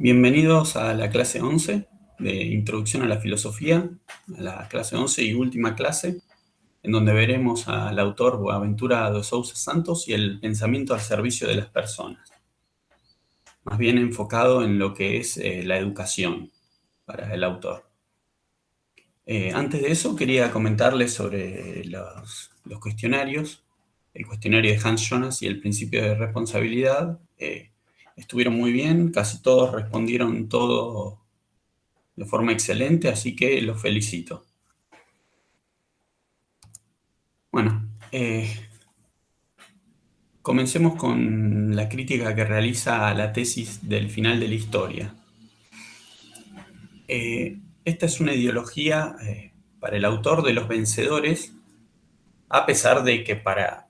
Bienvenidos a la clase 11 de Introducción a la Filosofía, a la clase 11 y última clase, en donde veremos al autor Boaventura de Sousa Santos y el pensamiento al servicio de las personas, más bien enfocado en lo que es la educación para el autor. Antes de eso quería comentarles sobre los cuestionarios, el cuestionario de Hans Jonas y el principio de responsabilidad. Estuvieron muy bien, casi todos respondieron todo de forma excelente, así que los felicito. Bueno, comencemos con la crítica que realiza a la tesis del final de la historia. Esta es una ideología para el autor de los vencedores, a pesar de que para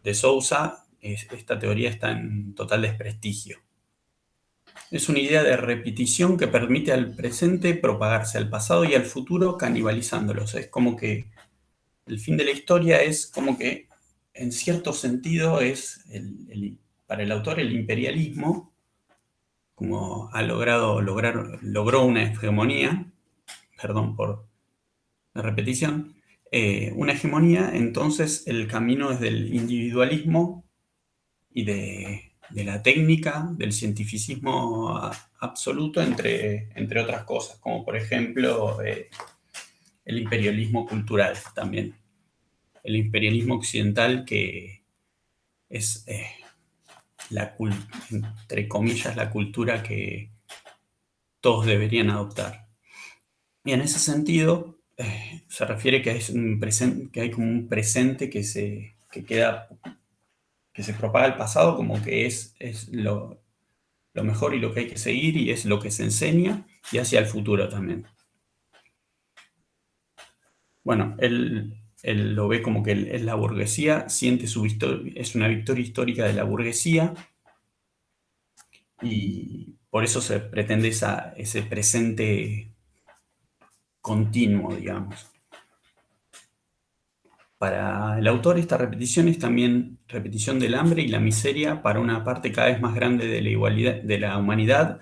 de Sousa esta teoría está en total desprestigio. Es una idea de repetición que permite al presente propagarse al pasado y al futuro canibalizándolos. Es como que el fin de la historia es como que, en cierto sentido, es para el autor el imperialismo, como logró una hegemonía, perdón por la repetición, una hegemonía. Entonces el camino es del individualismo y de la técnica, del cientificismo absoluto, entre otras cosas, como por ejemplo el imperialismo cultural también. El imperialismo occidental, que es, entre comillas, la cultura que todos deberían adoptar. Y en ese sentido, se refiere que hay como un presente que se propaga al pasado, como que es lo mejor y lo que hay que seguir, y es lo que se enseña, y hacia el futuro también. Bueno, él lo ve como que es la burguesía, siente su victoria, es una victoria histórica de la burguesía, y por eso se pretende ese presente continuo, digamos. Para el autor, esta repetición es también repetición del hambre y la miseria para una parte cada vez más grande de la igualdad de la humanidad,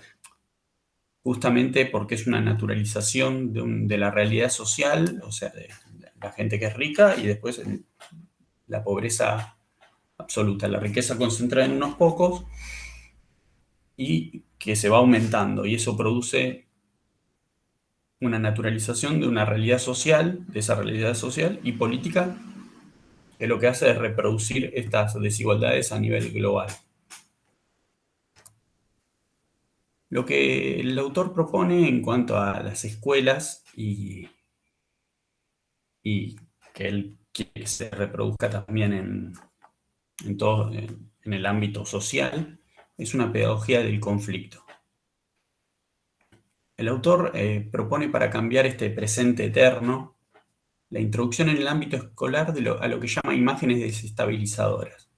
justamente porque es una naturalización de la realidad social, o sea, de la gente que es rica, y después la pobreza absoluta, la riqueza concentrada en unos pocos y que se va aumentando, y eso produce una naturalización de una realidad social, de esa realidad social y política, que lo que hace es reproducir estas desigualdades a nivel global. Lo que el autor propone en cuanto a las escuelas y que él quiere que se reproduzca también en el ámbito social, es una pedagogía del conflicto. El autor propone, para cambiar este presente eterno, la introducción en el ámbito escolar a lo que llama imágenes desestabilizadoras,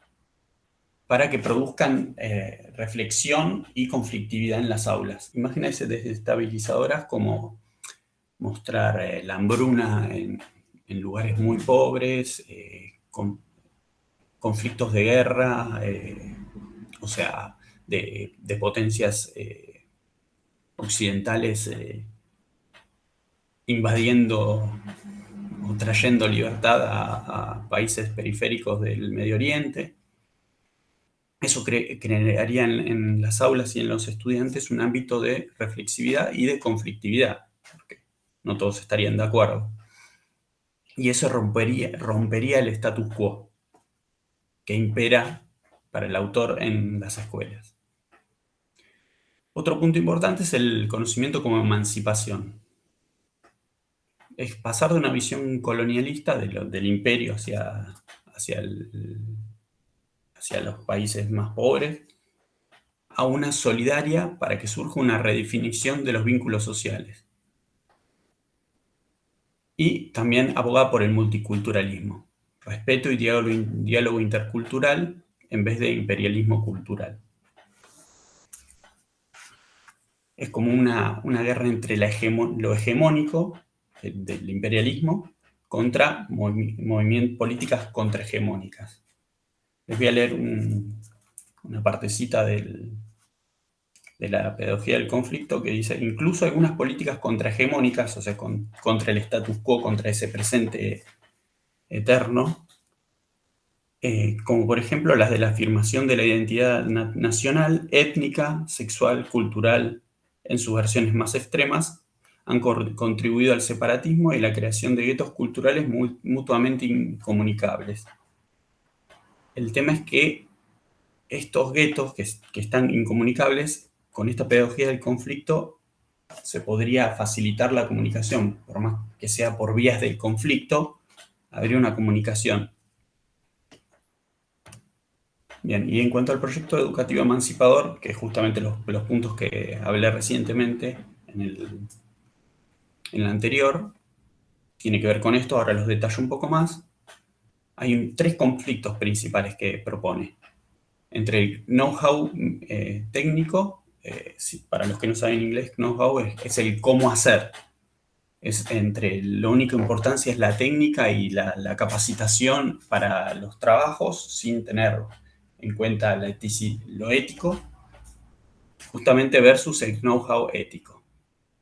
para que produzcan reflexión y conflictividad en las aulas. Imágenes desestabilizadoras como mostrar la hambruna en lugares muy pobres, conflictos de guerra, o sea, de potencias occidentales invadiendo o trayendo libertad a países periféricos del Medio Oriente. Eso crearía en las aulas y en los estudiantes un ámbito de reflexividad y de conflictividad, porque no todos estarían de acuerdo. Y eso rompería el status quo que impera para el autor en las escuelas. Otro punto importante es el conocimiento como emancipación. Es pasar de una visión colonialista del imperio hacia los países más pobres, a una solidaria para que surja una redefinición de los vínculos sociales. Y también aboga por el multiculturalismo, respeto y diálogo intercultural en vez de imperialismo cultural. Es como una guerra entre lo hegemónico del imperialismo contra políticas contrahegemónicas. Les voy a leer una partecita de la pedagogía del conflicto, que dice, incluso algunas políticas contrahegemónicas, o sea, contra el status quo, contra ese presente eterno, como por ejemplo las de la afirmación de la identidad nacional, étnica, sexual, cultural, en sus versiones más extremas, han contribuido al separatismo y la creación de guetos culturales mutuamente incomunicables. El tema es que estos guetos que están incomunicables, con esta pedagogía del conflicto, se podría facilitar la comunicación, por más que sea por vías del conflicto, habría una comunicación. Bien, y en cuanto al proyecto educativo emancipador, que es justamente los puntos que hablé recientemente en el anterior, tiene que ver con esto, ahora los detallo un poco más. Hay 3 conflictos principales que propone. Entre el know-how técnico, para los que no saben inglés, know-how es el cómo hacer. Es entre la única importancia es la técnica y la capacitación para los trabajos sin tener en cuenta lo ético, justamente versus el know-how ético,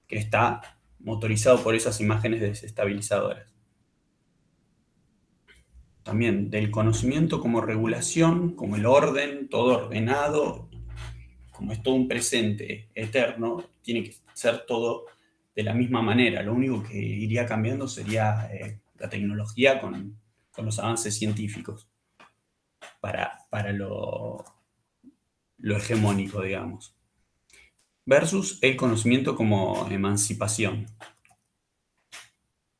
que está motorizado por esas imágenes desestabilizadoras. También del conocimiento como regulación, como el orden, todo ordenado, como es todo un presente eterno, tiene que ser todo de la misma manera. Lo único que iría cambiando sería la tecnología con los avances científicos para lo hegemónico, digamos. Versus el conocimiento como emancipación,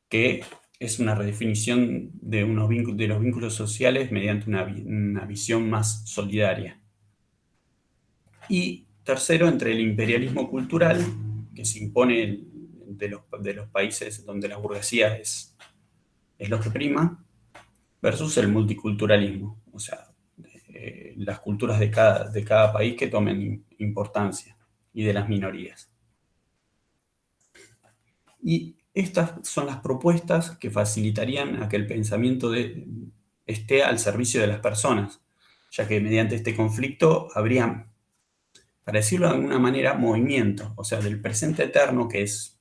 que es una redefinición de los vínculos sociales mediante una visión más solidaria. Y tercero, entre el imperialismo cultural, que se impone de los países donde la burguesía es lo que prima, versus el multiculturalismo, o sea, las culturas de cada país que tomen importancia y de las minorías. Y estas son las propuestas que facilitarían a que el pensamiento esté al servicio de las personas, ya que mediante este conflicto habría, para decirlo de alguna manera, movimiento, o sea, del presente eterno, que es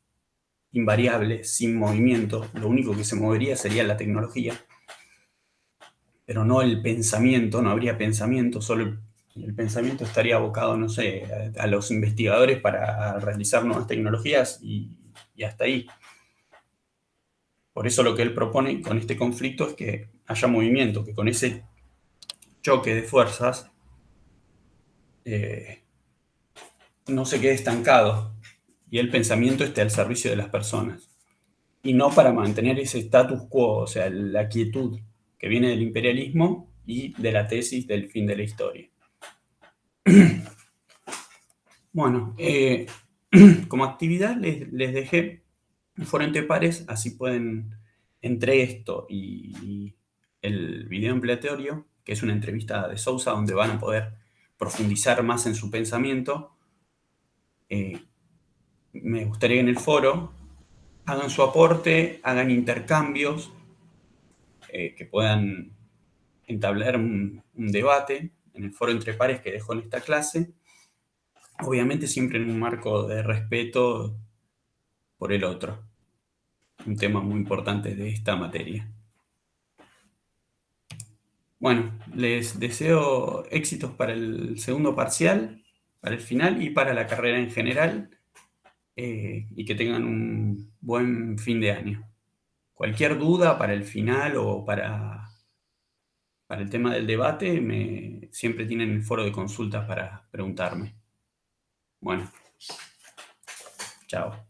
invariable, sin movimiento, lo único que se movería sería la tecnología, pero no el pensamiento, no habría pensamiento, solo el pensamiento estaría abocado, no sé, a los investigadores para realizar nuevas tecnologías y hasta ahí. Por eso lo que él propone con este conflicto es que haya movimiento, que con ese choque de fuerzas no se quede estancado y el pensamiento esté al servicio de las personas. Y no para mantener ese status quo, o sea, la quietud que viene del imperialismo y de la tesis del fin de la historia. Bueno, como actividad les dejé un foro entre pares, así pueden, entre esto y el video empleatorio, que es una entrevista de Sousa donde van a poder profundizar más en su pensamiento, me gustaría que en el foro hagan su aporte, hagan intercambios, que puedan entablar un debate en el foro entre pares que dejo en esta clase, obviamente siempre en un marco de respeto por el otro, un tema muy importante de esta materia. Bueno, les deseo éxitos para el segundo parcial, para el final y para la carrera en general, y que tengan un buen fin de año. Cualquier duda para el final o para el tema del debate, siempre tienen el foro de consultas para preguntarme. Bueno, chao.